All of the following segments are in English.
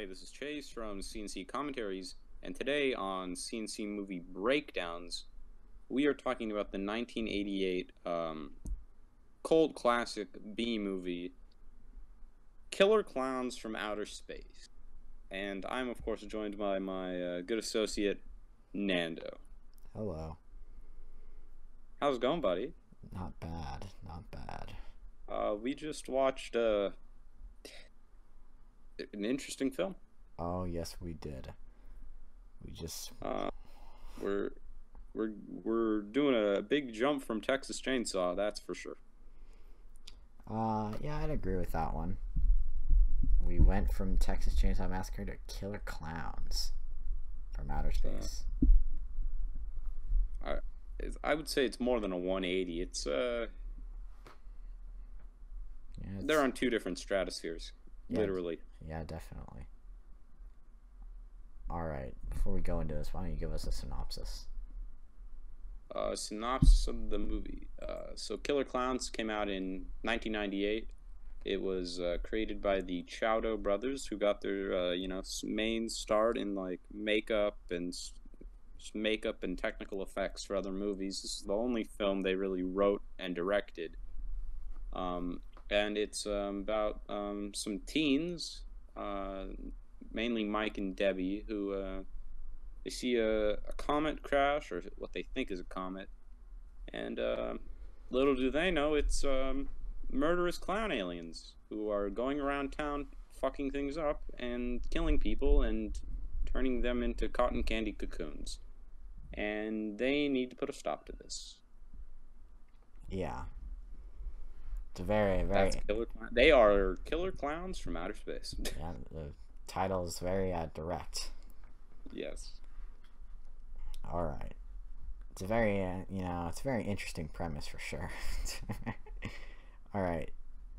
this is Chase from CNC Commentaries, and today on CNC Movie Breakdowns, we are talking about the 1988 cult classic B movie, Killer Clowns from Outer Space. And I'm, of course, joined by my good associate, Nando. Hello. How's it going, buddy? Not bad. Not bad. We just watched an interesting film. Oh, yes, we did. We just. Uh, we're we're doing a big jump from Texas Chainsaw, that's for sure. Yeah, I'd agree with that one. We went from Texas Chainsaw Massacre to Killer Clowns from Outer Space. I would say it's more than a 180. They're on two different stratospheres, yeah, literally. Yeah, definitely. All right. Before we go into this, why don't you give us a synopsis? Synopsis of the movie. So Killer Clowns came out in 1998. It was created by the Chowdo brothers, who got their main start in like makeup and technical effects for other movies. This is the only film they really wrote and directed. And it's about some teens, mainly Mike and Debbie, who they see a comet crash, or what they think is a comet, and little do they know it's murderous clown aliens who are going around town fucking things up and killing people and turning them into cotton candy cocoons. And they need to put a stop to this. Yeah. It's a very. That's Killer Clown. They are Killer Clowns from Outer Space. Yeah, the title is very direct. Yes. All right. It's a very, it's a very interesting premise for sure. All right.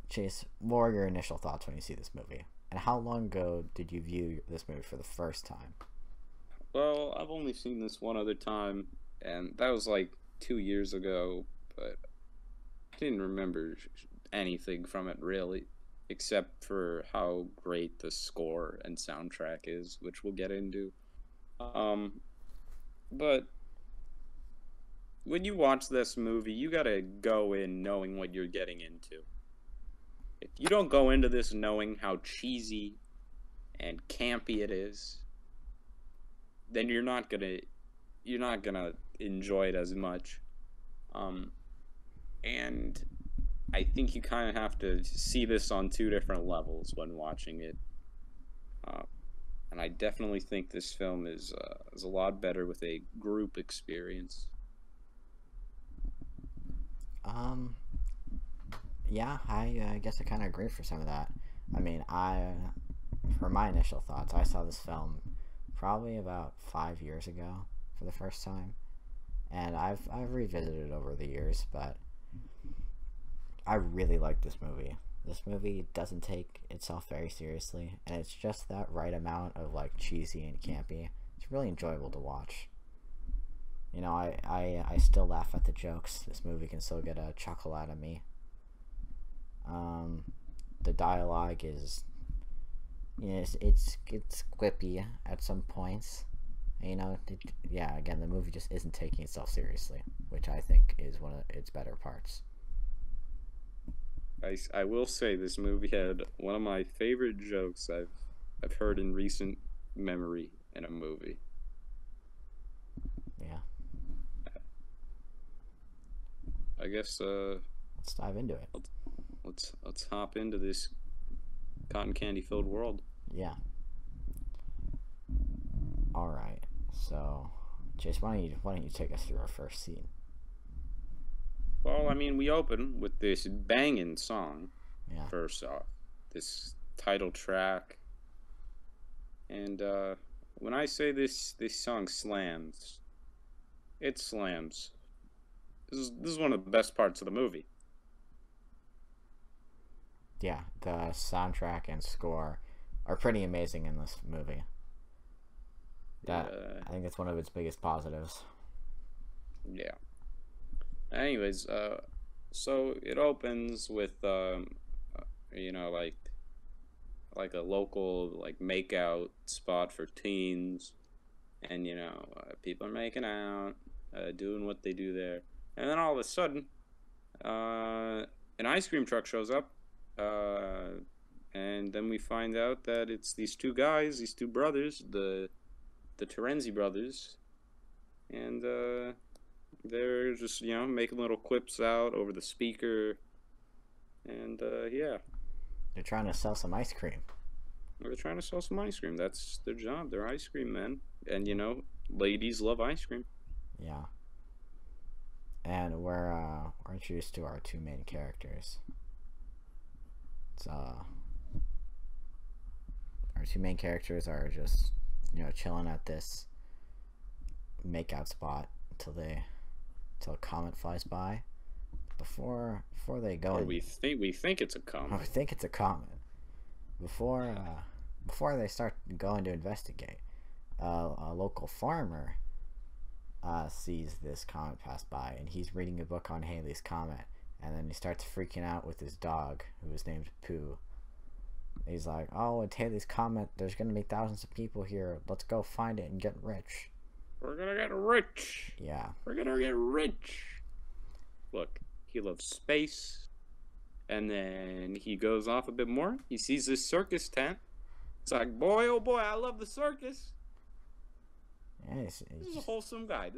Chase, what were your initial thoughts when you see this movie? And how long ago did you view this movie for the first time? Well, I've only seen this one other time, and that was like 2 years ago, but I didn't remember anything from it really, except for how great the score and soundtrack is, which we'll get into. But when you watch this movie, you gotta go in knowing what you're getting into. If you don't go into this knowing how cheesy and campy it is, then you're not gonna enjoy it as much. And I think you kind of have to see this on two different levels when watching it. And I definitely think this film is a lot better with a group experience. Yeah, I guess I kind of agree for some of that. I mean, for my initial thoughts, I saw this film probably about 5 years ago for the first time, and I've revisited it over the years, but I really like this movie. This movie doesn't take itself very seriously, and it's just that right amount of like cheesy and campy. It's really enjoyable to watch. You know, I still laugh at the jokes. This movie can still get a chuckle out of me. The dialogue is, it's quippy at some points. Yeah, again, the movie just isn't taking itself seriously, which I think is one of its better parts. I will say this movie had one of my favorite jokes I've heard in recent memory in a movie. Yeah. I guess let's dive into it. Let's hop into this cotton candy filled world. Yeah. All right. So, Chase, why don't you take us through our first scene? Well, I mean, we open with this banging song. Yeah. First off, this title track, and when I say this song slams, it slams. This is one of the best parts of the movie. Yeah, the soundtrack and score are pretty amazing in this movie. I think that's one of its biggest positives. Yeah. Anyways, so it opens with like like a local like makeout spot for teens, and people are making out, doing what they do there, and then all of a sudden, an ice cream truck shows up, and then we find out that it's these two guys, these two brothers, the Terenzi brothers, and they're just making little quips out over the speaker, and yeah, They're trying to sell some ice cream. they're trying to sell some ice cream. That's their job. They're ice cream men, and ladies love ice cream. Yeah. And we're introduced to our two main characters. It's our two main characters are just chilling at this makeout spot until a comet flies by. Before they go, Or we think it's a comet. I think it's a comet. Before they start going to investigate, a local farmer sees this comet pass by, and he's reading a book on Halley's Comet, and then he starts freaking out with his dog, who is named Pooh. He's like, "Oh, it's Halley's Comet. There's gonna be thousands of people here. Let's go find it and get rich." We're gonna get rich. Yeah. We're gonna get rich. Look, he loves space. And then he goes off a bit more. He sees this circus tent. It's like, boy, oh boy, I love the circus. Yeah, This is a wholesome guy.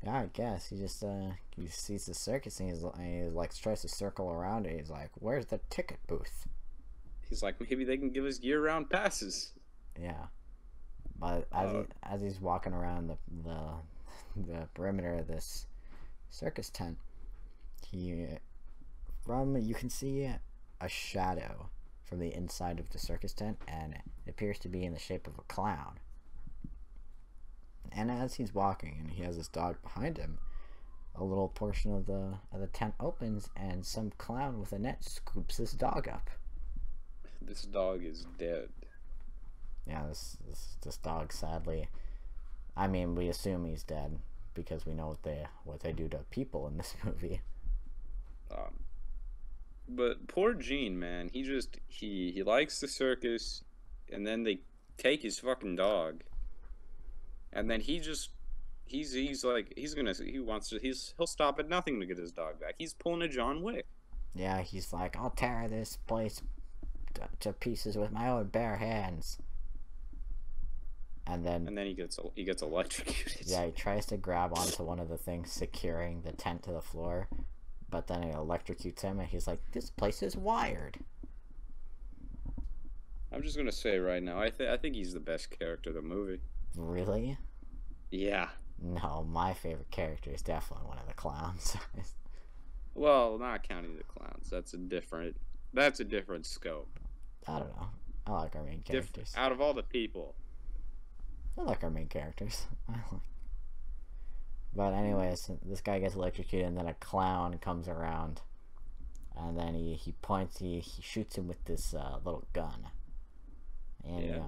yeah, I guess he just he sees the circus and he like tries to circle around it. He's like, "Where's the ticket booth?" He's like, maybe they can give us year-round passes. Yeah, but as he's walking around the perimeter of this circus tent, you can see a shadow from the inside of the circus tent, and it appears to be in the shape of a clown. And as he's walking and he has his dog behind him, a little portion of the tent opens, and some clown with a net scoops this dog up. This dog is dead. Yeah, this dog, sadly, I mean, we assume he's dead because we know what they do to people in this movie. But poor Gene, man, he likes the circus, and then they take his fucking dog, and then he'll stop at nothing to get his dog back. He's pulling a John Wick. Yeah, he's like, "I'll tear this place to pieces with my own bare hands." And then he gets electrocuted. yeah, he tries to grab onto one of the things securing the tent to the floor, but then it electrocutes him, and he's like, "This place is wired." I'm just gonna say right now, I think he's the best character of the movie. Really? Yeah. No, my favorite character is definitely one of the clowns. Well, not counting the clowns. That's a different scope. I don't know. I like our main characters. Out of all the people. I like our main characters. But anyways, this guy gets electrocuted, and then a clown comes around, and then he shoots him with this little gun. And Yeah.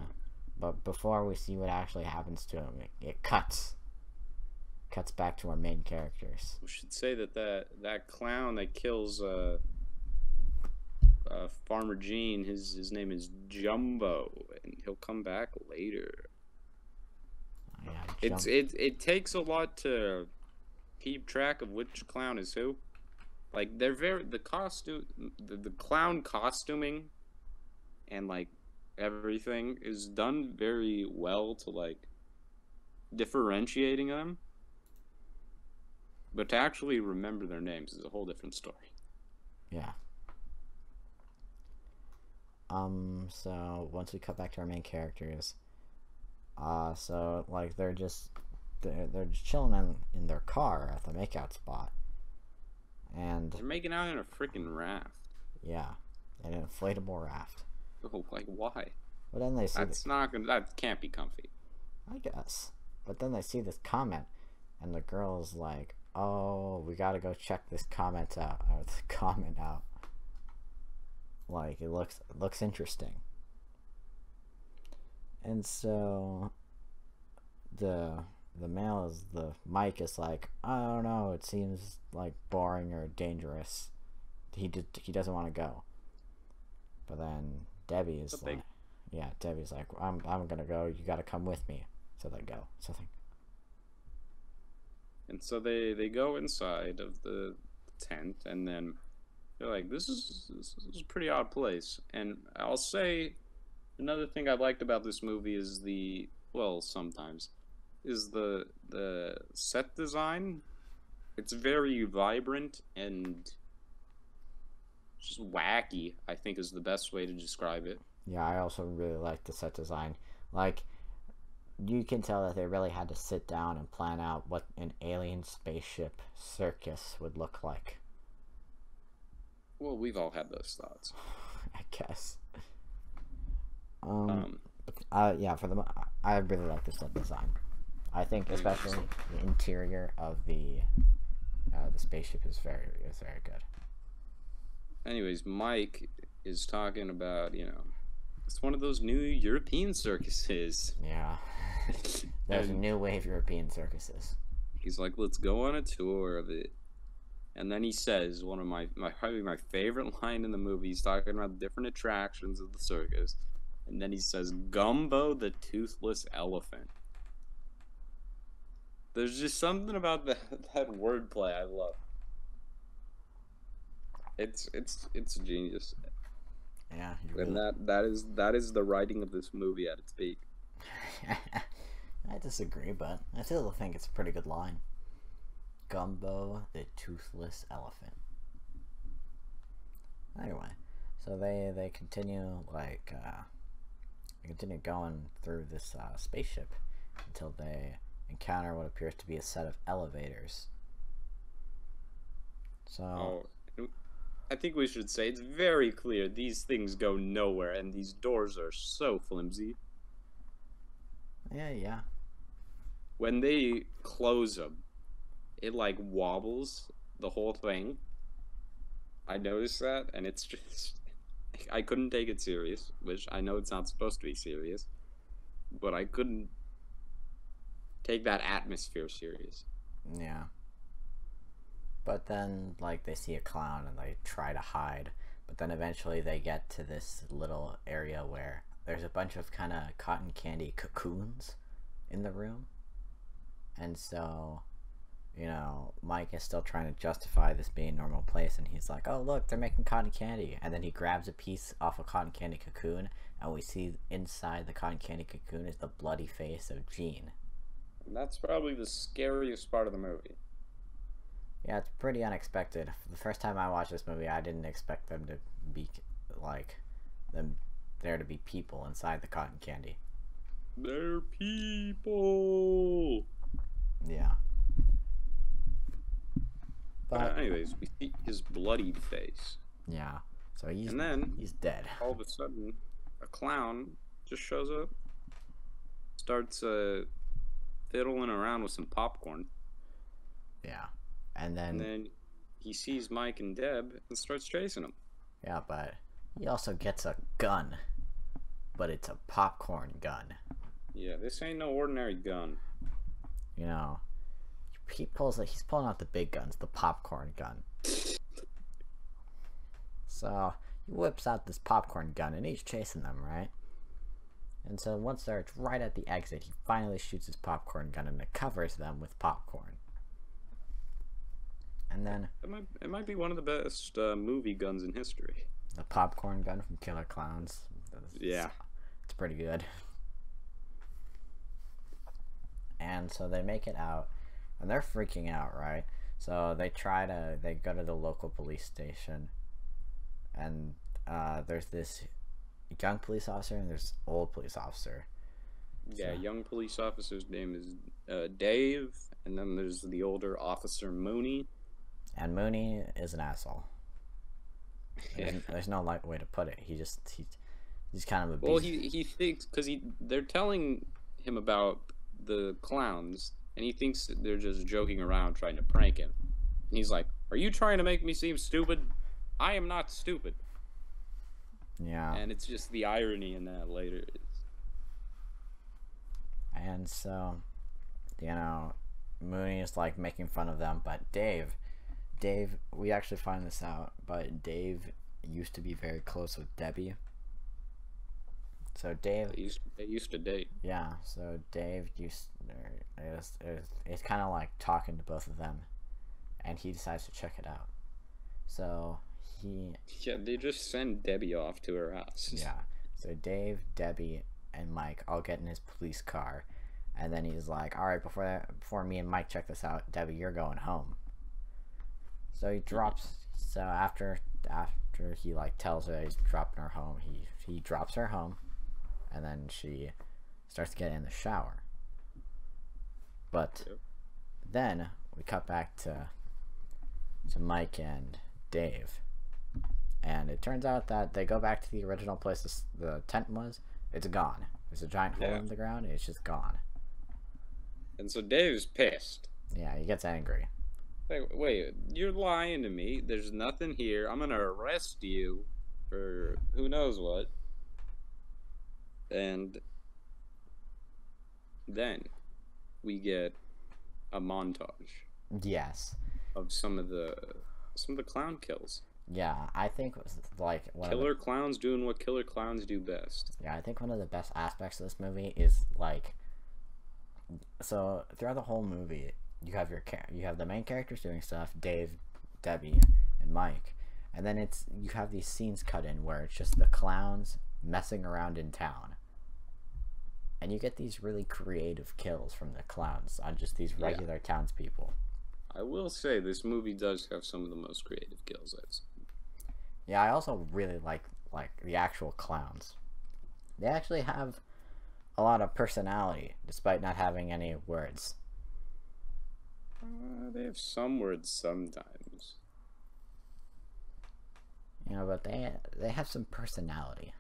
But before we see what actually happens to him, it cuts back to our main characters. We should say that clown that kills Farmer Gene, his name is Jumbo, and he'll come back later. Yeah, It takes a lot to keep track of which clown is who. Like the clown costuming and like everything is done very well to like differentiating them. But to actually remember their names is a whole different story. Yeah. So once we cut back to our main characters, so like they're just chilling in their car at the makeout spot, and They're making out in a freaking raft. yeah, an inflatable raft. Oh, like why? But then they see That can't be comfy. I guess. But then they see this comment, and the girl's like, "Oh, we gotta go check this comment out." Or the comment out. Like it looks interesting. And so the Mike is like, "I don't know, it seems like boring or dangerous." He doesn't want to go. But then Debbie is But like, they yeah, Debbie's like, I'm gonna go. You gotta come with me. So they go. So they, and so they go inside of the tent, and then they're like, this is a pretty odd place. And I'll say another thing I liked about this movie is sometimes is the set design. It's very vibrant and just wacky, I think is the best way to describe it. yeah, I also really like the set design. Like, you can tell that they really had to sit down and plan out what an alien spaceship circus would look like. Well, we've all had those thoughts. I guess. Um, Yeah, I really like the set design. I think especially the interior of the spaceship is very good. anyways, Mike is talking about, it's one of those new European circuses. Yeah. There's a And new wave European circuses. he's like, let's go on a tour of it. And then he says one of probably my favorite line in the movie. He's talking about different attractions of the circus. And then he says, Gumbo the toothless elephant. There's just something about that wordplay I love. It's genius. Yeah, And that is the writing of this movie at its peak. I disagree, but I still think it's a pretty good line. Gumbo the toothless elephant. Anyway, so they continue they continue going through this spaceship until they encounter what appears to be a set of elevators. So Oh, I think we should say it's very clear these things go nowhere, and these doors are so flimsy. yeah, When they close them, it like wobbles the whole thing. I noticed that, and it's just I couldn't take it serious, which I know it's not supposed to be serious, but I couldn't take that atmosphere serious. yeah. But then, like, they see a clown and they try to hide. But then eventually they get to this little area where there's a bunch of kind of cotton candy cocoons in the room. And so, Mike is still trying to justify this being a normal place. And he's like, oh, look, they're making cotton candy. And then he grabs a piece off a cotton candy cocoon. And we see inside the cotton candy cocoon is the bloody face of Gene. And that's probably the scariest part of the movie. Yeah, it's pretty unexpected. The first time I watched this movie, I didn't expect them to be there to be people inside the cotton candy. They're people. Yeah. But anyways, we see his bloodied face, yeah, so and then he's dead. all of a sudden, a clown just shows up, starts fiddling around with some popcorn, Yeah, and then he sees Mike and Deb and starts chasing them. yeah, but he also gets a gun, but it's a popcorn gun. Yeah, this ain't no ordinary gun. He's pulling out the big guns, the popcorn gun. So he whips out this popcorn gun and he's chasing them, right? And so once they're right at the exit, he finally shoots his popcorn gun and it covers them with popcorn. And then It might be one of the best movie guns in history. the popcorn gun from Killer Clowns. Yeah. It's pretty good. And so they make it out, and they're freaking out, right? So they go to the local police station, and there's this young police officer and there's old police officer. Yeah, So- young police officer's name is Dave, and then there's the older officer Mooney. And Mooney is an asshole. Yeah. There's no light way to put it. He's kind of a beast. Well, he thinks because they're telling him about the clowns, and he thinks that they're just joking around trying to prank him. And he's like, "Are you trying to make me seem stupid? I am not stupid." Yeah. And it's just the irony in that later. And so, Mooney is like making fun of them, but Dave, we actually find this out, but Dave used to be very close with Debbie, So Dave, They used to date. yeah. So Dave used it's kind of like talking to both of them, and he decides to check it out. So he, Yeah, they just send Debbie off to her house. yeah. So Dave, Debbie, and Mike all get in his police car, and then he's like, "All right, before me and Mike check this out, Debbie, you're going home." So he drops. So after he like tells her he's dropping her home, he drops her home, and then she starts getting in the shower. But Yep. then we cut back to Mike and Dave, and it turns out that they go back to the original place the tent was. It's gone. There's a giant hole Yeah. in the ground. And it's just gone. And so Dave's pissed. Yeah, he gets angry. Like, wait, you're lying to me. There's nothing here. I'm gonna arrest you for who knows what. And then we get a montage Yes. of some of the clown kills. Yeah, I think it was like one of Killer clowns doing what killer clowns do best. Yeah, I think one of the best aspects of this movie is like, so throughout the whole movie, you have you have the main characters doing stuff, Dave, Debbie, and Mike, and then you have these scenes cut in where it's just the clowns messing around in town, and you get these really creative kills from the clowns on just these regular townspeople. I will say this movie does have some of the most creative kills I've seen. Yeah, I also really like the actual clowns. They actually have a lot of personality despite not having any words. They have some words sometimes. You know, but they have some personality,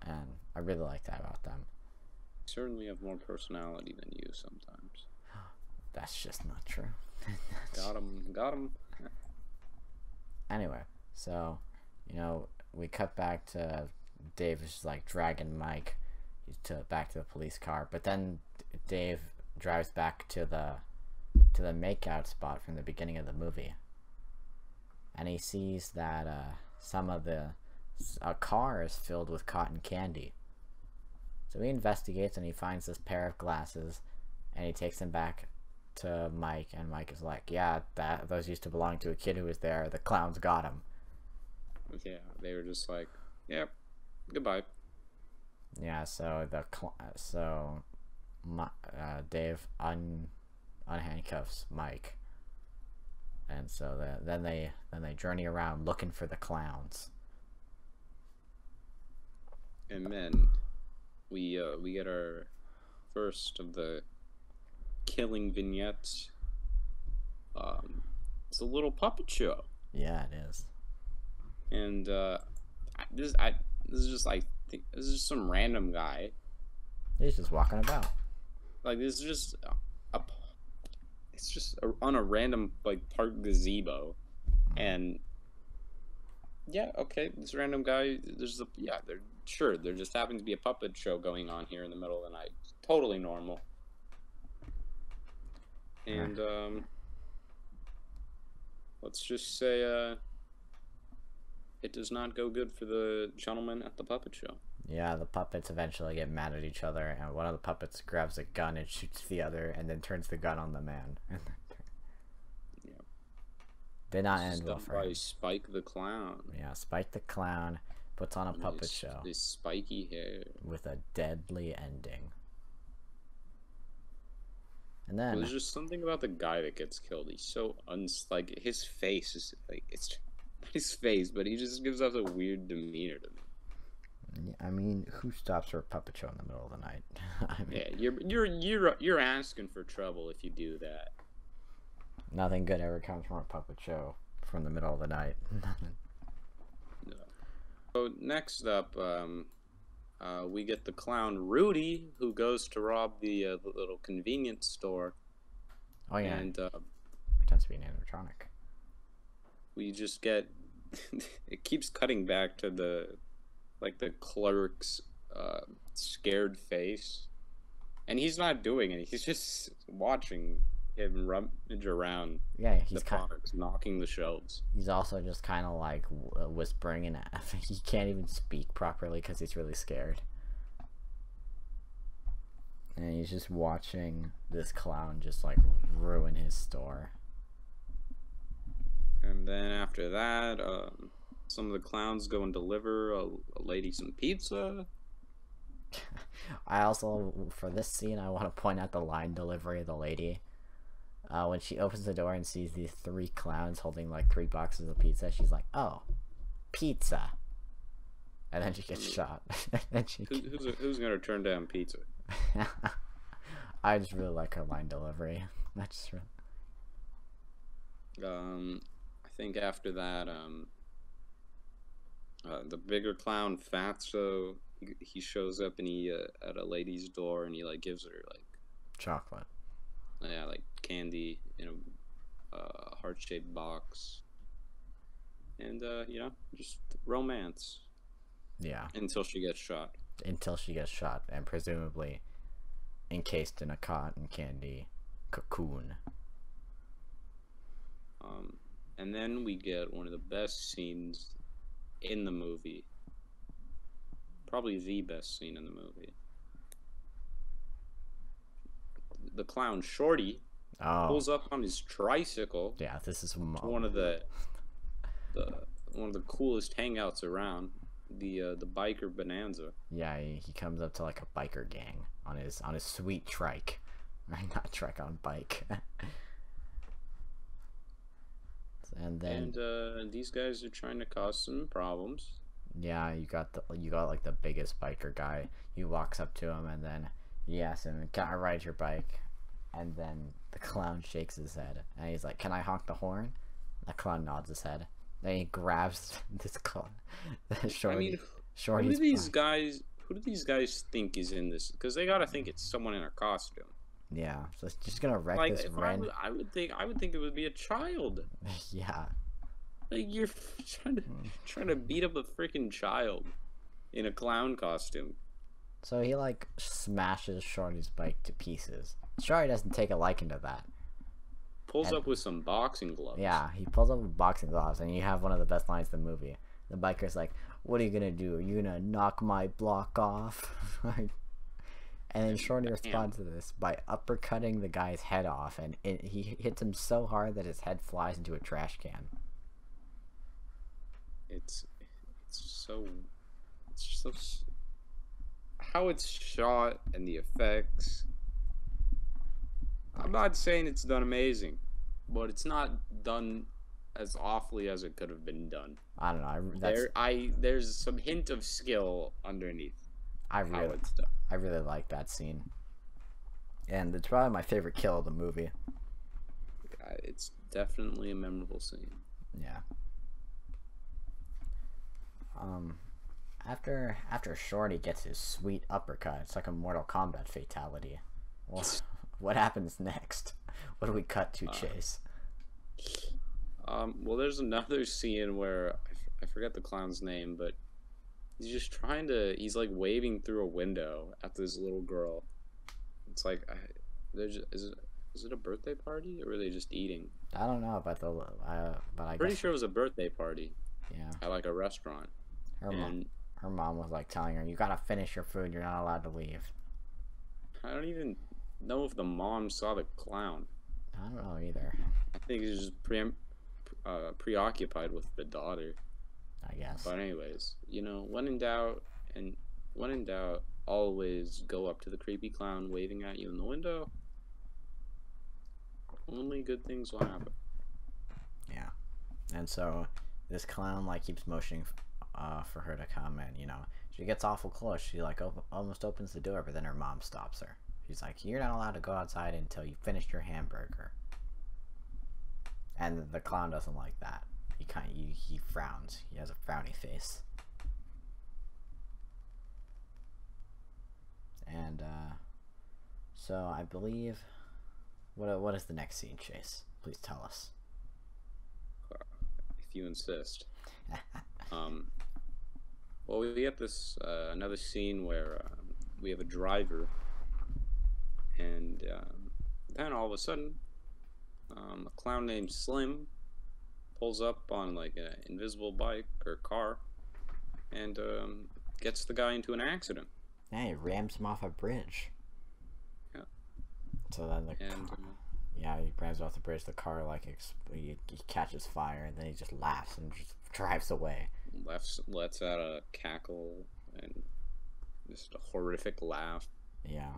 and I really like that about them. Certainly have more personality than you sometimes. That's just not true. Got him. Anyway, so, you know, we cut back to Dave is like dragging Mike back to the police car, but then Dave drives back to the makeout spot from the beginning of the movie, and he sees that a car is filled with cotton candy. So he investigates and he finds this pair of glasses, and he takes them back to Mike, and Mike is like, "Yeah, those used to belong to a kid who was there. The clowns got him." Yeah, they were just like, "Yep, goodbye." Yeah, so Dave unhandcuffs Mike, and so then they journey around looking for the clowns. And then we get our first of the killing vignettes. It's a little puppet show. Yeah, it is. And this is just like this is just some random guy. He's just walking about. Like this is just it's just on a random like park gazebo, and yeah, okay, this random guy. There just happens to be a puppet show going on here in the middle of the night. Totally normal. And let's just say it does not go good for the gentleman at the puppet show. Yeah, the puppets eventually get mad at each other, and one of the puppets grabs a gun and shoots the other, and then turns the gun on the man. Yeah. Did not end well for him. By Spike the Clown. Yeah, Spike the Clown puts on a puppet show His spiky hair. with a deadly ending. And then There's just something about the guy that gets killed. He's so like his face is like it's not his face, but he just gives off a weird demeanor to me. I mean, who stops for a puppet show in the middle of the night? I mean, Yeah, you're asking for trouble if you do that. nothing good ever comes from a puppet show from the middle of the night. No. So next up, we get the clown Rudy, who goes to rob the little convenience store. Oh yeah, And pretends to be an animatronic. we just get it keeps cutting back to the clerk's scared face, and he's not doing it. He's just watching him rummage around Yeah, the products, knocking the shelves. he's also just kind of like whispering, and he can't even speak properly because he's really scared. And he's just watching this clown just like ruin his store. And then after that, some of the clowns go and deliver a lady some pizza. I also, for this scene, I want to point out the line delivery of the lady. When she opens the door and sees these 3 clowns holding like 3 boxes of pizza, she's like, "Oh, pizza," and then she gets shot. And Who's gonna turn down pizza? I just really like her line delivery. That's really... I think after that, the bigger clown Fatso, he shows up and he at a lady's door and he like gives her like chocolate. Yeah, like candy in a heart-shaped box, and you know, just romance. Yeah. Until she gets shot. Until she gets shot, and presumably encased in a cotton candy cocoon. And then we get one of the best scenes in the movie. Probably the best scene in the movie. The clown Shorty pulls up on his tricycle. Yeah, this is one of the coolest hangouts around. The biker bonanza. Yeah, he comes up to like a biker gang on his sweet trike, not trike, on bike. And then these guys are trying to cause some problems. Yeah, you got like the biggest biker guy. He walks up to him and then he asks him, "Can I ride your bike?" And then the clown shakes his head and he's like, "Can I honk the horn?" The clown nods his head. Then he grabs this clown. Shorty's who do these guys think is in this? Because they gotta think it's someone in a costume. Yeah, so it's just gonna wreck this Ren. I would think it would be a child. Yeah. Like, you're trying to beat up a freaking child in a clown costume. So he like smashes Shorty's bike to pieces. Shorty doesn't take a liking to that. Pulls up with some boxing gloves. Yeah, he pulls up with boxing gloves, and you have one of the best lines in the movie. The biker's like, "What are you gonna do? Are you gonna knock my block off?" And then Shorty responds to this by uppercutting the guy's head off, and he hits him so hard that his head flies into a trash can. It's so how it's shot and the effects. I'm not saying it's done amazing, but it's not done as awfully as it could have been done. I don't know. There's some hint of skill underneath. I really like that scene, and it's probably my favorite kill of the movie. It's definitely a memorable scene. Yeah. After Shorty gets his sweet uppercut, it's like a Mortal Kombat fatality. What happens next? What do we cut to, Chase? Well, there's another scene where I forget the clown's name, but he's just he's like waving through a window at this little girl. It's like, is it a birthday party, or were they just eating? I don't know about but I pretty sure it was a birthday party. Yeah. At like a restaurant. Her mom was like telling her, "You gotta finish your food. You're not allowed to leave." I don't even know if the mom saw the clown. I don't know either. I think he was just preoccupied with the daughter, I guess. But anyways, you know, when in doubt, always go up to the creepy clown waving at you in the window. Only good things will happen. Yeah. And so this clown like keeps motioning for her to come, and you know, she gets awful close. She like almost opens the door, but then her mom stops her. She's like, "You're not allowed to go outside until you finish your hamburger." And the clown doesn't like that. He frowns. He has a frowny face. And so I believe, what is the next scene, Chase? Please tell us. If you insist. Well, we get this another scene where we have a driver, and then all of a sudden, a clown named Slim pulls up on like an invisible bike or car, and gets the guy into an accident. Yeah, he rams him off a bridge. So then the And yeah, he grabs off the bridge. The car like he catches fire, and then he just laughs and just drives away. lets out a cackle and just a horrific laugh. Yeah,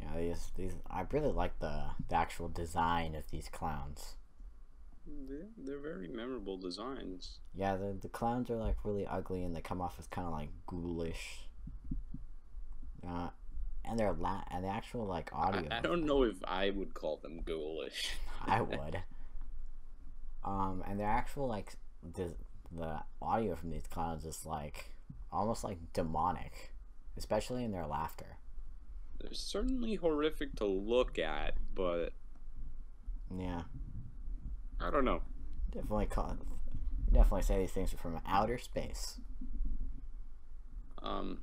yeah. These I really like the actual design of these clowns. They're very memorable designs. Yeah, the clowns are like really ugly, and they come off as kind of like ghoulish. Uh, and and the actual like audio. I don't know if I would call them ghoulish. I would. And their actual like the audio from these clowns is like almost like demonic, especially in their laughter. They're certainly horrific to look at, but Yeah, I don't know. definitely definitely say these things are from outer space. Um,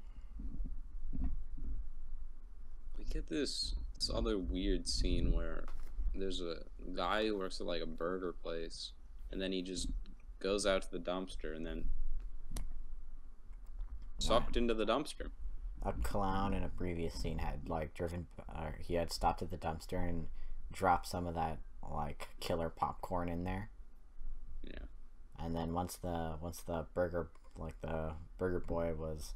we get this other weird scene where there's a guy who works at like a burger place, and then he just goes out to the dumpster and then sucked into the dumpster. A clown in a previous scene had like he had stopped at the dumpster and dropped some of that like killer popcorn in there. Yeah. And then once the burger boy was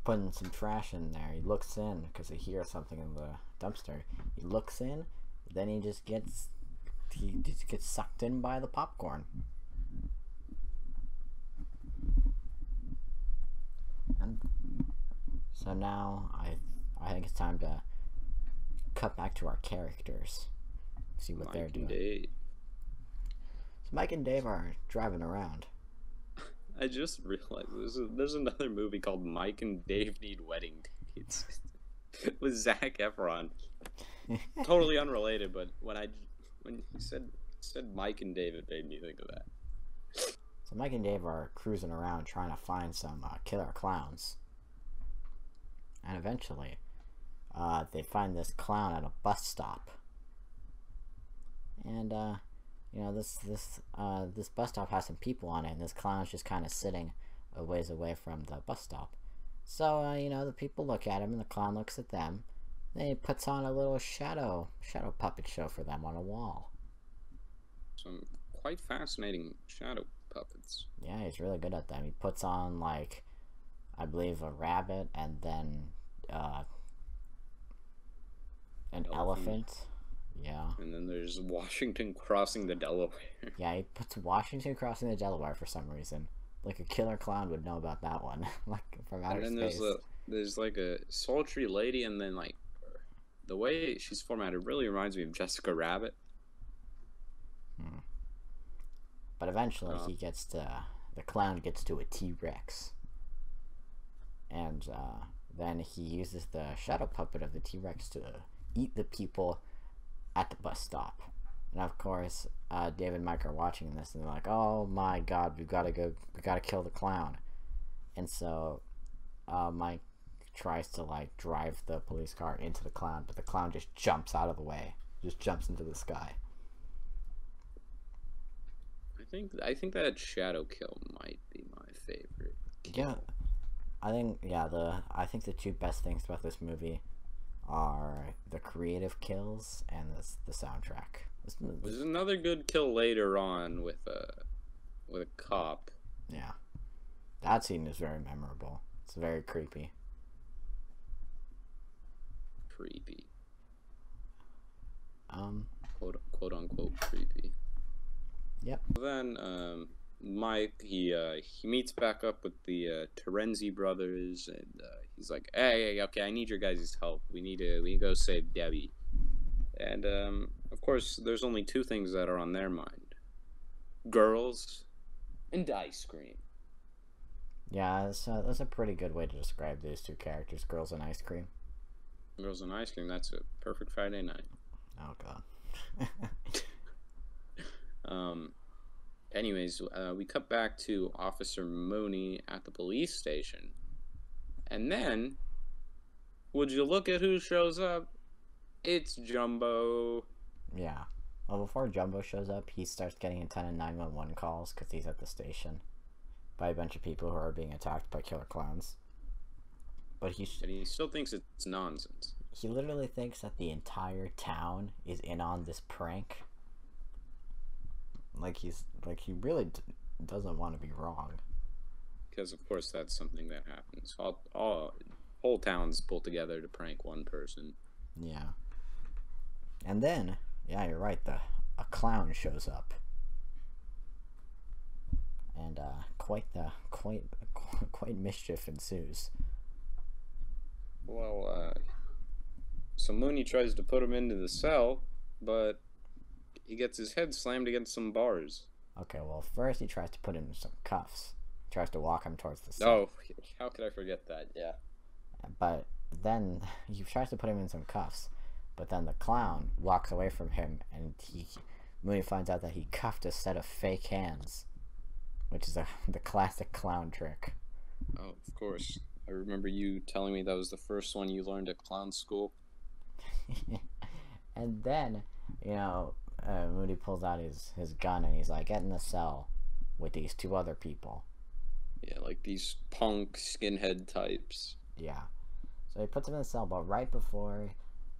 putting some trash in there, he looks in because he hears something in the dumpster. He looks in, then he just gets sucked in by the popcorn. And so now I think it's time to cut back to our characters, see what they're doing. Dave. So Mike and Dave are driving around. I just realized there's another movie called Mike and Dave Need Wedding Dates with Zac Efron. Totally unrelated, but when you said Mike and Dave, it made me think of that. So Mike and Dave are cruising around trying to find some killer clowns. And eventually, they find this clown at a bus stop. And you know, this bus stop has some people on it, and this clown's just kind of sitting a ways away from the bus stop. So you know, the people look at him, and the clown looks at them. Then he puts on a little shadow puppet show for them on a wall. Some quite fascinating shadow puppets. Yeah, he's really good at them. He puts on like, I believe, a rabbit, and then an elephant. Yeah. And then there's Washington crossing the Delaware. Yeah, he puts Washington crossing the Delaware for some reason. Like a killer clown would know about that one. Like from outer And then space. there's like a sultry lady, and then like the way she's formatted really reminds me of Jessica Rabbit. But eventually the clown gets to a T-Rex. And then he uses the shadow puppet of the T-Rex to eat the people at the bus stop. And of course, Dave and Mike are watching this, and they're like, "Oh my God, we gotta kill the clown." And so, Mike tries to like drive the police car into the clown, but the clown just jumps out of the way, just jumps into the sky. I think that shadow kill might be my favorite. Yeah, I think the two best things about this movie are the creative kills and the soundtrack. There's another good kill later on with a cop. Yeah, that scene is very memorable. It's very creepy. Creepy. Quote unquote creepy. Yep. Then Mike he meets back up with the Terenzi brothers, and he's like, hey, okay, I need your guys' help. We need to go save Debbie. And of course, there's only two things that are on their mind: girls and ice cream. Yeah, that's a pretty good way to describe these two characters: girls and ice cream. Girls and ice cream. That's a perfect Friday night. Oh God. Anyways, we cut back to Officer Mooney at the police station. And then, would you look at who shows up? It's Jumbo. Yeah. Well, before Jumbo shows up, he starts getting a ton of 911 calls because he's at the station by a bunch of people who are being attacked by killer clowns. But And he still thinks it's nonsense. he literally thinks that the entire town is in on this prank. Like he really doesn't want to be wrong. Because of course that's something that happens. All whole towns pull together to prank one person. Yeah. And then, yeah, you're right. A clown shows up, and quite mischief ensues. Well, so Mooney tries to put him into the cell, but he gets his head slammed against some bars. Okay, well, first he tries to put him in some cuffs. He tries to walk him towards the cell. Oh, how could I forget that? Yeah. But then he tries to put him in some cuffs, but then the clown walks away from him, and Mooney finds out that he cuffed a set of fake hands, which is the classic clown trick. Oh, of course. I remember you telling me that was the first one you learned at clown school. And then, Mooney pulls out his gun and he's like, get in the cell with these two other people. Yeah, like these punk skinhead types. Yeah. So he puts him in the cell, but right before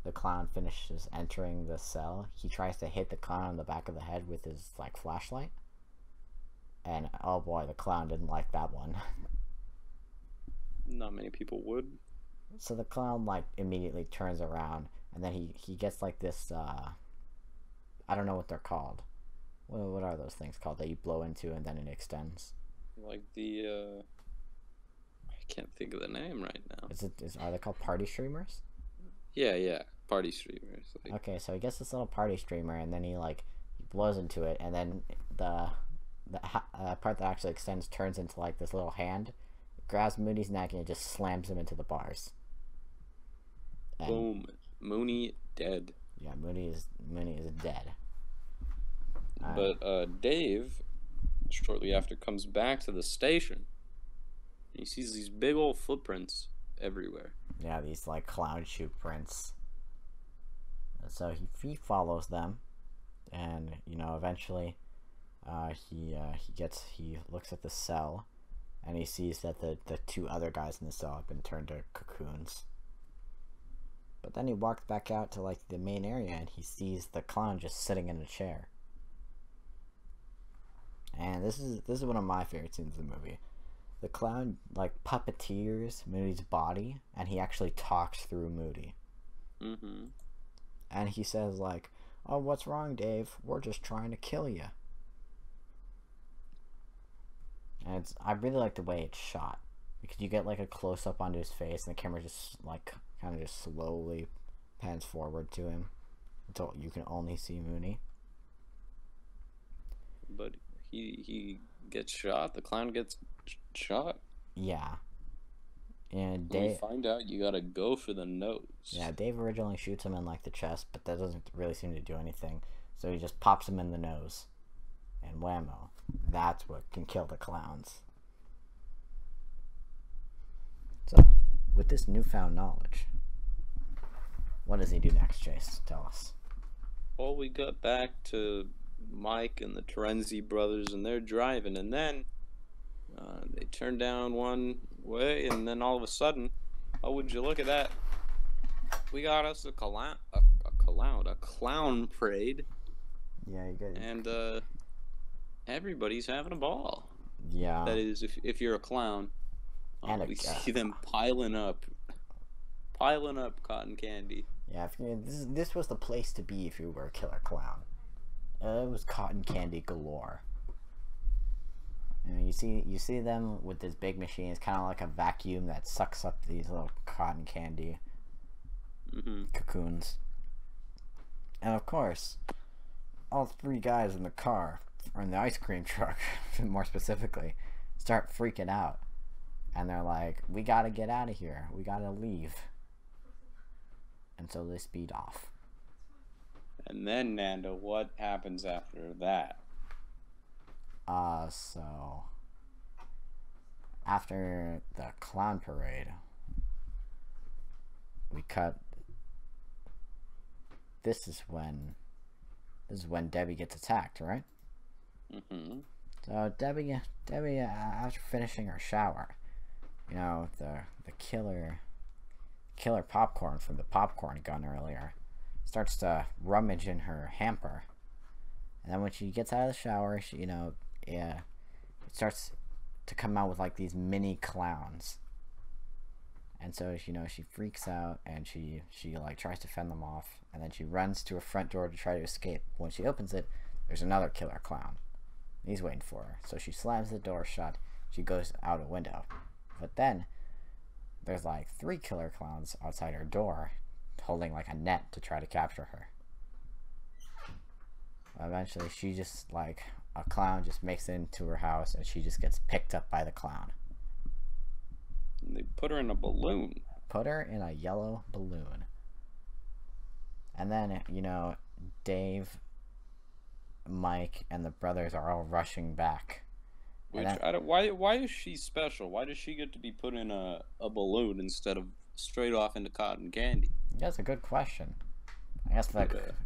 the clown finishes entering the cell, he tries to hit the clown on the back of the head with his, flashlight. And, oh boy, the clown didn't like that one. Not many people would. So the clown, immediately turns around, and then he gets, this, I don't know what they're called. What are those things called that you blow into and then it extends? Like the, I can't think of the name right now. Are they called party streamers? Yeah, party streamers. Okay, so he gets this little party streamer, and then he blows into it, and then the part that actually extends turns into this little hand, grabs Mooney's neck, and it just slams him into the bars. And, boom, Mooney dead. Yeah, Mooney is dead. But Dave, shortly after, comes back to the station. He sees these big old footprints everywhere. Yeah, these clown shoe prints. So he follows them, and eventually, he looks at the cell, and he sees that the two other guys in the cell have been turned to cocoons. But then he walks back out to the main area, and he sees the clown just sitting in a chair. And this is one of my favorite scenes of the movie. The clown puppeteers Moody's body, and he actually talks through Moody. Mm-hmm. And he says "Oh, what's wrong, Dave? We're just trying to kill you." And I really like the way it's shot, because you get a close up onto his face, and the camera just kind of just slowly pans forward to him until you can only see Mooney. But he gets shot. The clown gets shot. Yeah. And we find out you gotta go for the nose. Yeah, Dave originally shoots him in the chest, but that doesn't really seem to do anything. So he just pops him in the nose, and whammo, that's what can kill the clowns. So, with this newfound knowledge, what does he do next, Chase? Tell us. Well, we got back to Mike and the Terenzi brothers, and they're driving, and then they turn down one way, and then all of a sudden, oh, would you look at that? We got us a clown parade. Yeah, you get it. And everybody's having a ball. Yeah. That is, if you're a clown. And we see them piling up cotton candy. Yeah, this was the place to be if you were a killer clown. It was cotton candy galore. You see them with this big machine. It's kind of like a vacuum that sucks up these little cotton candy cocoons. And of course, all three guys in the car, or in the ice cream truck, more specifically, start freaking out. And they're like, we gotta get out of here. We gotta leave. And so they speed off. And then, Nando, what happens after that? So after the clown parade, we cut. This is when Debbie gets attacked, right? Mm-hmm. So Debbie, after finishing her shower, the killer killer popcorn from the popcorn gun earlier. Starts to rummage in her hamper. And then when she gets out of the shower, she, it starts to come out with like these mini clowns. And so, she freaks out and she like tries to fend them off. And then she runs to a front door to try to escape. When she opens it, there's another killer clown. He's waiting for her. So she slams the door shut. She goes out a window. But then there's like 3 killer clowns outside her door holding like a net to try to capture her. Eventually she just like a clown just makes it into her house and she just gets picked up by the clown. And they put her in a balloon. Put her in a yellow balloon. And then, Dave, Mike, and the brothers are all rushing back. Which why is she special? Why does she get to be put in a balloon instead of straight off into cotton candy? That's a good question. I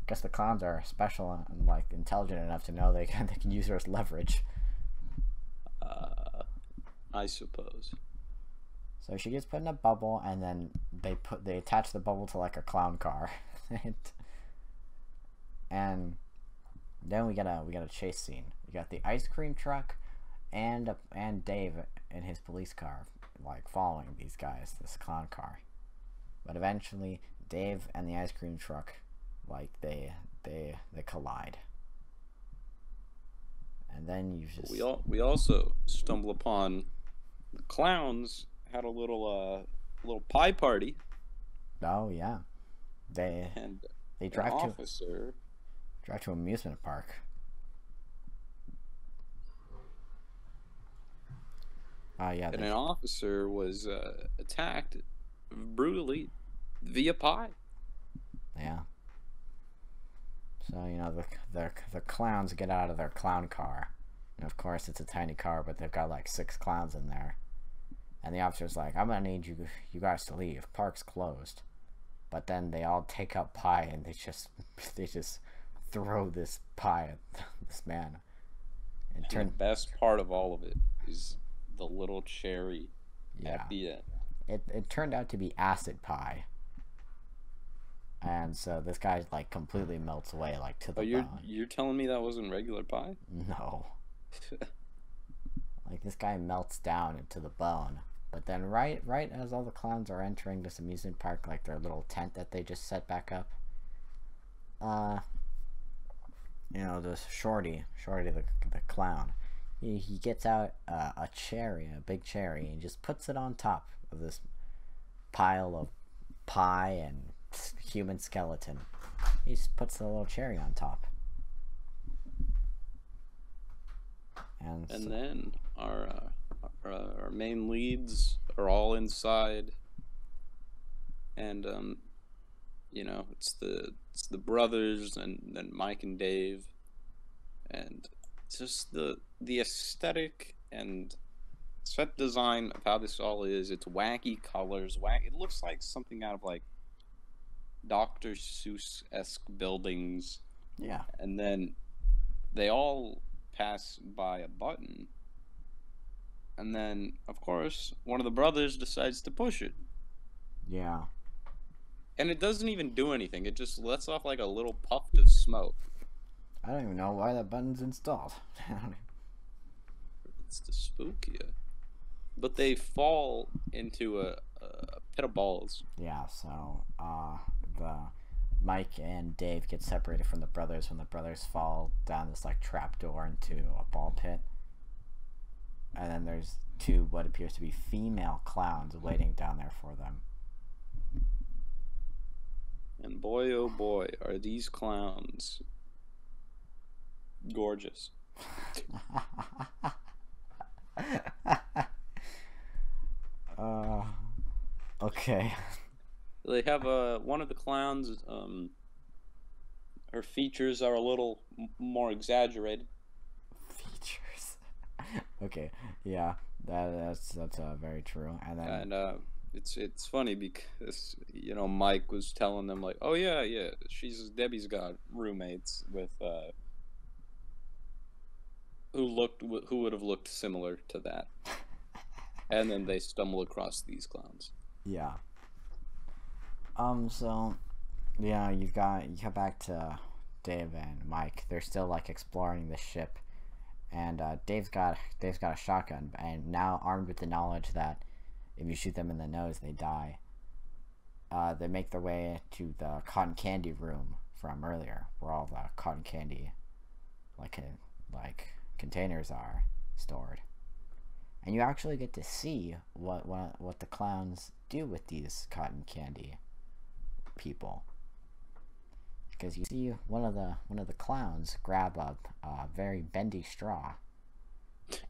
guess the clowns are special and like intelligent enough to know they can use her as leverage. I suppose. So she gets put in a bubble, and then they attach the bubble to like a clown car, and then we got a chase scene. We got the ice cream truck, and Dave in his police car, like following these guys, this clown car. But eventually, Dave and the ice cream truck, like they collide, and then you just we also stumble upon the clowns had a little pie party. Oh yeah, they drive to amusement park. Yeah, and an officer was attacked brutally via pie. Yeah. So the clowns get out of their clown car, and of course it's a tiny car, but they've got like 6 clowns in there. And the officer's like, "I'm gonna need you guys to leave. Park's closed." But then they all take out pie and they just throw this pie at this man. And the best part of all of it is the little cherry at the end. It turned out to be acid pie. And so this guy like completely melts away like to the bone. You're telling me that wasn't regular pie? No. Like this guy melts down into the bone. But then right as all the clowns are entering this amusement park, like their little tent that they just set back up, this Shorty the clown, he gets out a big cherry, and just puts it on top of this pile of pie and human skeleton. He just puts the little cherry on top. And then our main leads are all inside, and it's the brothers and then Mike and Dave, and just the aesthetic and set design of how this all is. It's wacky colors. It looks like something out of like Dr. Seuss-esque buildings. Yeah. And then they all pass by a button, and then of course one of the brothers decides to push it. Yeah. And it doesn't even do anything. It just lets off like a little puff of smoke. I don't even know why that button's installed. It's to spook you. But they fall into a pit of balls. Yeah, so the Mike and Dave get separated from the brothers when the brothers fall down this like trap door into a ball pit. And then there's 2 what appears to be female clowns waiting down there for them. And boy, oh boy, are these clowns gorgeous. Okay. They have one of the clowns. Her features are a little more exaggerated. Features. Okay. Yeah. That's very true. And then it's funny because Mike was telling them like, oh yeah, Debbie's got roommates with who would have looked similar to that. And then they stumble across these clowns. Yeah. So you come back to Dave and Mike. They're still like exploring the ship, and Dave's got a shotgun, and now armed with the knowledge that if you shoot them in the nose, they die. They make their way to the cotton candy room from earlier, where all the cotton candy, like containers are stored, and you actually get to see what the clowns do with these cotton candy people, because you see one of the clowns grab up a very bendy straw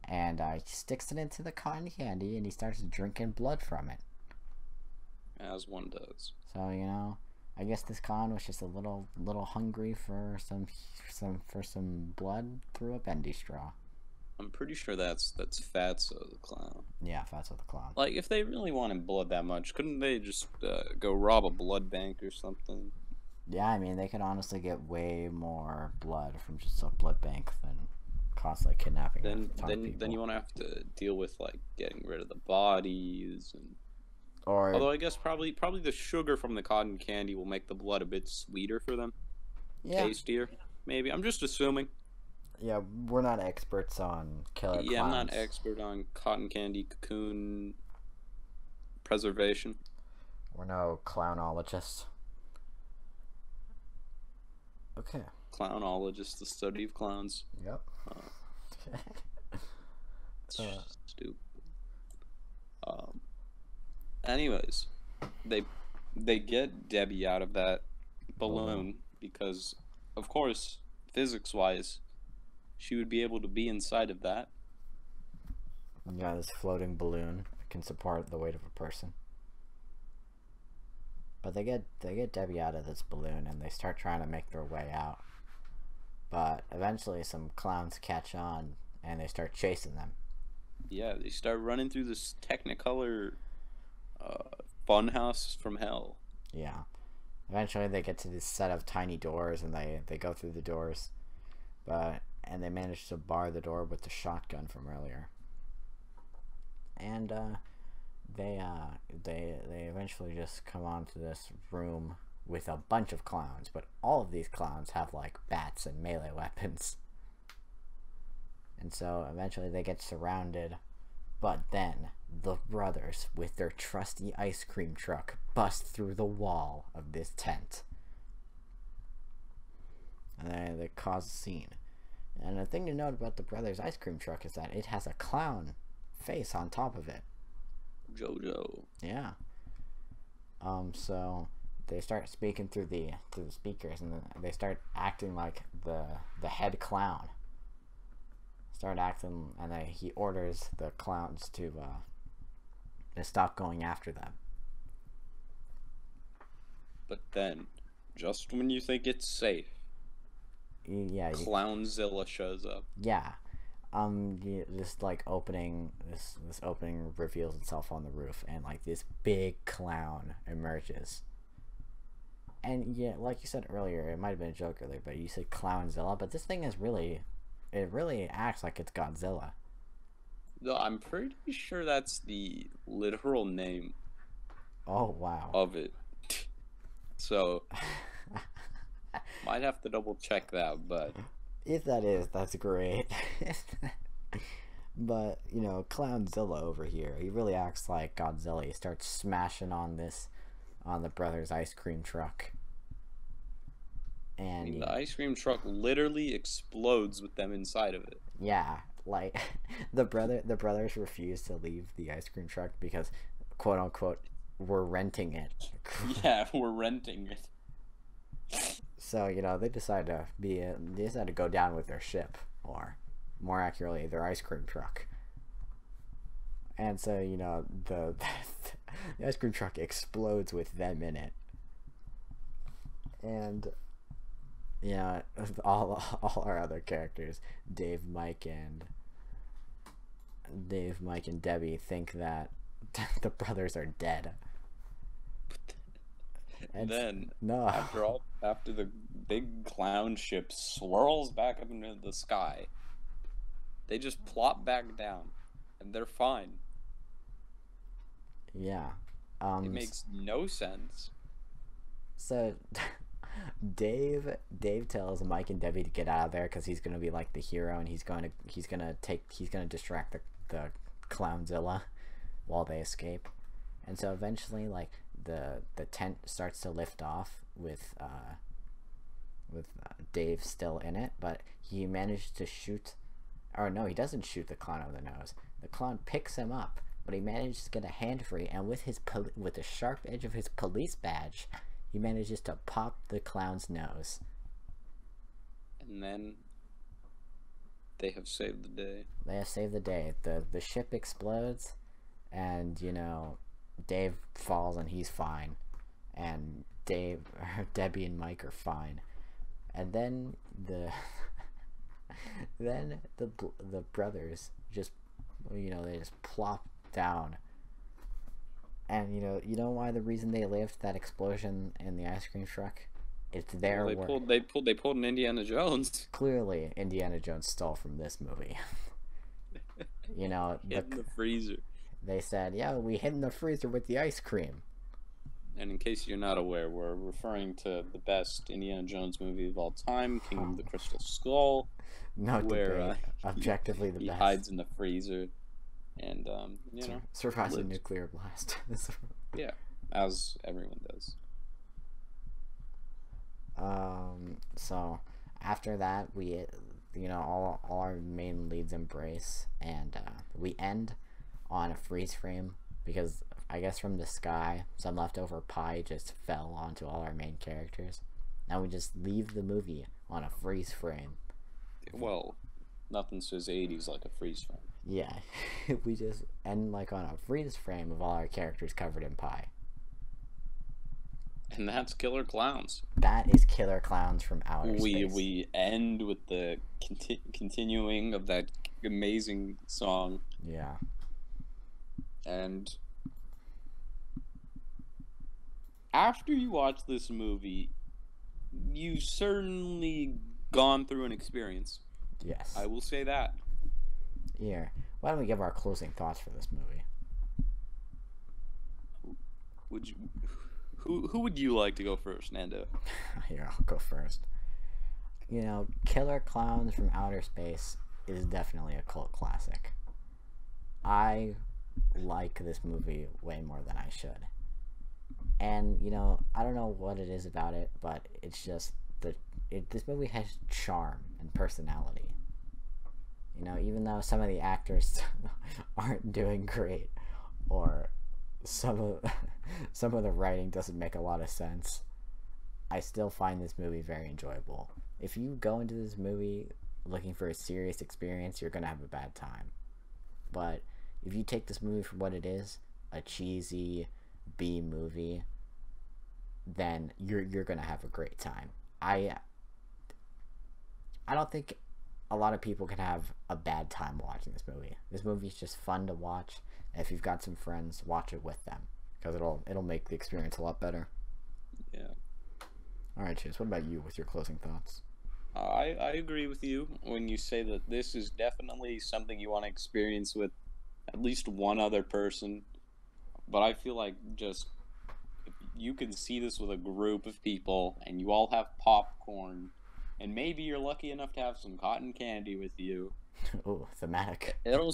and sticks it into the cotton candy, and he starts drinking blood from it. As one does. So I guess this clown was just a little hungry for some blood through a bendy straw. I'm pretty sure that's Fatso the clown. Yeah, Fatso the clown. Like, if they really wanted blood that much, couldn't they just go rob a blood bank or something? Yeah, I mean, they could honestly get way more blood from just a blood bank than constantly kidnapping. Then you won't have to deal with like getting rid of the bodies and. Or, although I guess probably the sugar from the cotton candy will make the blood a bit sweeter for them. yeah, Tastier, maybe. I'm just assuming. yeah, we're not experts on killer Yeah, clowns. I'm not expert on cotton candy cocoon preservation. We're no clownologists. Okay. Clownologist, the study of clowns. Yep. It's stupid. Anyways, they get Debbie out of that balloon because, of course, physics-wise, she would be able to be inside of that. Yeah, this floating balloon can support the weight of a person. But they get Debbie out of this balloon, and they start trying to make their way out. But eventually some clowns catch on and they start chasing them. Yeah, they start running through this Technicolor funhouse from hell. Yeah. Eventually they get to this set of tiny doors, and they go through the doors. And they manage to bar the door with the shotgun from earlier. And they eventually just come onto this room with a bunch of clowns, but all of these clowns have like bats and melee weapons. And so eventually they get surrounded, but then the brothers with their trusty ice cream truck bust through the wall of this tent. And they cause a scene. And the thing to note about the brothers' ice cream truck is that it has a clown face on top of it. JoJo. Yeah. So they start speaking through the speakers, and they start acting like the head clown. Start acting, and he orders the clowns to stop going after them. But then, just when you think it's safe, Clownzilla shows up. Yeah. This opening reveals itself on the roof, and like this big clown emerges. And yeah, like you said earlier, it might have been a joke earlier, but you said Clownzilla, but this thing really acts like it's Godzilla. No, I'm pretty sure that's the literal name. Oh wow. Of it. So might have to double check that, but if that is, that's great. But Clownzilla over here, he really acts like Godzilla. He starts smashing on the brothers' ice cream truck, and the ice cream truck literally explodes with them inside of it. Yeah, like the brothers refuse to leave the ice cream truck because, quote unquote, we're renting it. Yeah, we're renting it. So they decide to go down with their ship, or more accurately, their ice cream truck. And so the ice cream truck explodes with them in it, and all our other characters, Dave, Mike, and Debbie, think that the brothers are dead. And then, no. after the big clown ship swirls back up into the sky, they just plop back down, and they're fine. Yeah. It makes no sense. So Dave tells Mike and Debbie to get out of there because he's gonna be like the hero, and he's gonna distract the Clownzilla while they escape. And so eventually, like the tent starts to lift off with Dave still in it, but he managed to shoot. Or no, he doesn't shoot the clown over the nose. The clown picks him up, but he manages to get a hand free, and with the sharp edge of his police badge, he manages to pop the clown's nose. And then they have saved the day. They have saved the day. The ship explodes, and Dave falls and he's fine, and Debbie and Mike are fine, and then the brothers just they just plop down. And you know why the reason they lived that explosion in the ice cream truck? It's their work. They pulled an Indiana Jones. Clearly, Indiana Jones stole from this movie. In the freezer. They said, "Yeah, we hid in the freezer with the ice cream." And in case you're not aware, we're referring to the best Indiana Jones movie of all time, Kingdom of the Crystal Skull. No debate. Objectively the he best. He hides in the freezer. And survives a nuclear blast. Yeah, as everyone does. So after that, we all our main leads embrace, and we end on a freeze frame because I guess from the sky some leftover pie just fell onto all our main characters. Now we just leave the movie on a freeze frame. Well, nothing says 80s like a freeze frame. Yeah, we just end like on a freeze frame of all our characters covered in pie. And that's Killer Clowns. That is Killer Clowns from Outer Space. We end with the continuing of that amazing song. Yeah. And after you watch this movie, you've certainly gone through an experience. Yes. I will say that. Here, why don't we give our closing thoughts for this movie? Who would you like to go first, Nando? Here, I'll go first. Killer Clowns from Outer Space is definitely a cult classic. I like this movie way more than I should. And, I don't know what it is about it, but it's just this movie has charm and personality. Even though some of the actors aren't doing great, or some of the writing doesn't make a lot of sense, I still find this movie very enjoyable. If you go into this movie looking for a serious experience, you're gonna have a bad time. But if you take this movie for what it is, a cheesy B movie, then you're gonna have a great time. I don't think a lot of people can have a bad time watching this movie. This movie is just fun to watch, and if you've got some friends, watch it with them because it'll make the experience a lot better. Yeah. All right, Chase. What about you with your closing thoughts? I agree with you when you say that this is definitely something you want to experience with at least one other person. But I feel like just if you can see this with a group of people and you all have popcorn, and maybe you're lucky enough to have some cotton candy with you. Oh, thematic. It'll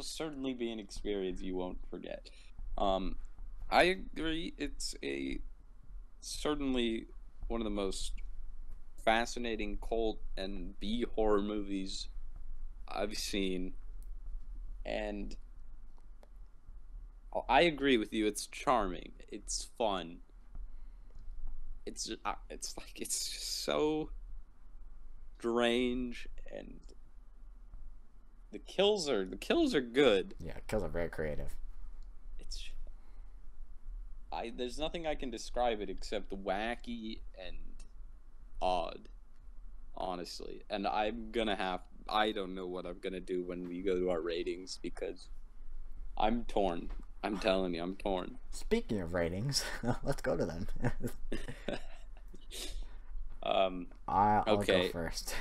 certainly be an experience you won't forget. I agree. It's certainly one of the most fascinating cult and B horror movies I've seen, and I agree with you. It's charming. It's fun. It's just so strange, and the kills are good. Yeah, kills are very creative. There's nothing I can describe it except wacky and odd, honestly. And I don't know what I'm gonna do when we go to our ratings because I'm torn. I'm telling you, I'm torn. Speaking of ratings, let's go to them. I'll go first.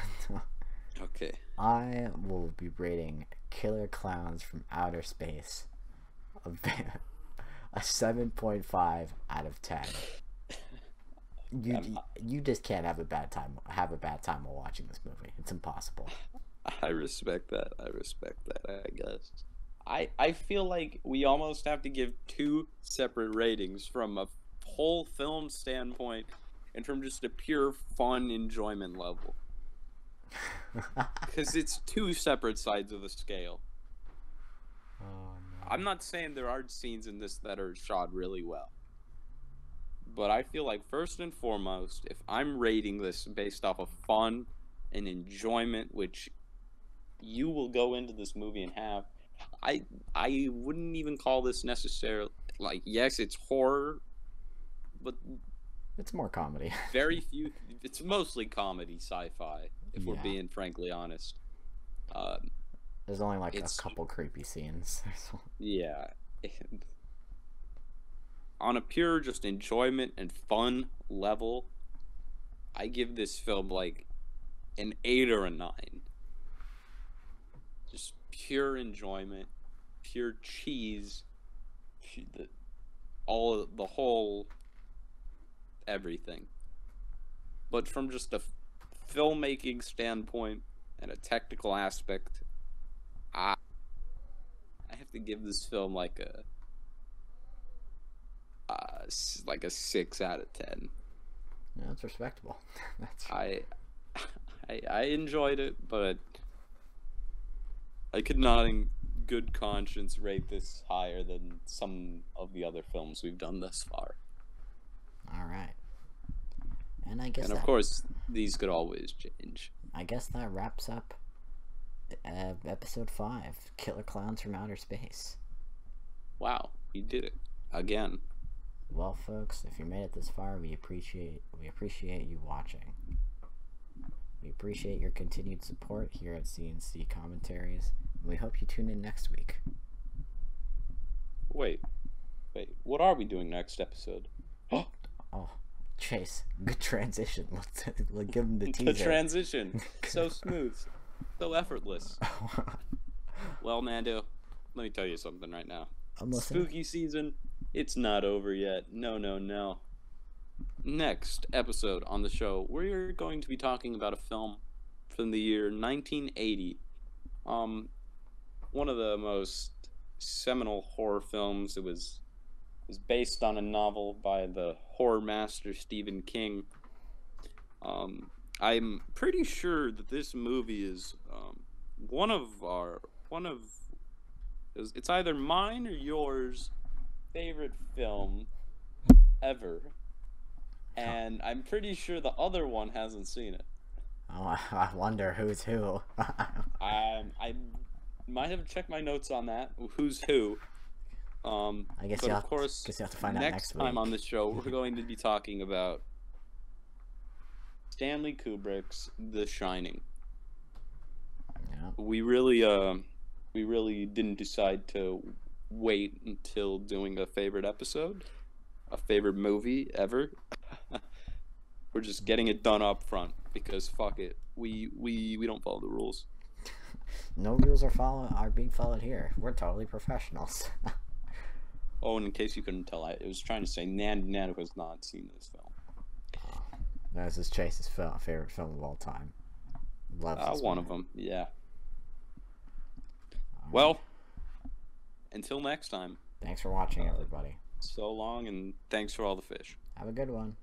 Okay. I will be rating Killer Clowns from Outer Space a 7.5 out of 10. You I'm, you just can't have a bad time while watching this movie. It's impossible. I respect that. I respect that, I guess. I feel like we almost have to give two separate ratings from a whole film standpoint and from just a pure fun enjoyment level. Because it's two separate sides of the scale. Oh no. I'm not saying there aren't scenes in this that are shot really well. But I feel like first and foremost, if I'm rating this based off of fun and enjoyment, which you will go into this movie and have, I I wouldn't even call this necessarily like, yes, it's horror, but It's more comedy. very few. It's mostly comedy, sci-fi. If we're Yeah. being frankly honest, uh, There's only like a it's couple creepy scenes. yeah. And on a pure just enjoyment and fun level, I give this film like an 8 or a 9. Just pure enjoyment, pure cheese, the, all the whole everything. But from just a filmmaking standpoint and a technical aspect, I I have to give this film like a 6 out of 10. Yeah, that's respectable. That's I I enjoyed it, but I could not in good conscience rate this higher than some of the other films we've done thus far. all right. And I guess And of that course, these could always change. that wraps up episode 5, Killer Clowns from Outer Space. Wow, we did it again. Well, folks, if you made it this far, we appreciate you watching. We appreciate your continued support here at CNC Commentaries. And we hope you tune in next week. Wait, what are we doing next episode? Oh, Chase, good transition. Let's give him the The teaser. transition, so smooth, so effortless. Well, Nando, let me tell you something right now. I'm listening. Spooky season, it's not over yet. No, no, no. Next episode on the show, we're going to be talking about a film from the year 1980. One of the most seminal horror films. It was based on a novel by the horror master Stephen King. I'm pretty sure that this movie is it's either mine or yours favorite film ever, and I'm pretty sure the other one hasn't seen it. Oh, I wonder who's who. I might have checked my notes on that. Who's who? I guess But you'll of course, have to find out next time week. on the show, we're going to be talking about Stanley Kubrick's The Shining. Yeah. We really didn't decide to wait until doing a favorite episode, a favorite movie ever. We're just getting it done up front because fuck it, we don't follow the rules. No rules are being followed here. We're totally professionals. Oh, and in case you couldn't tell, I was trying to say Nando has not seen this film. This is Chase's favorite film of all time. Loves this One movie. of them, yeah. All Well, right. until next time, Thanks for watching, everybody. so long, and thanks for all the fish. Have a good one.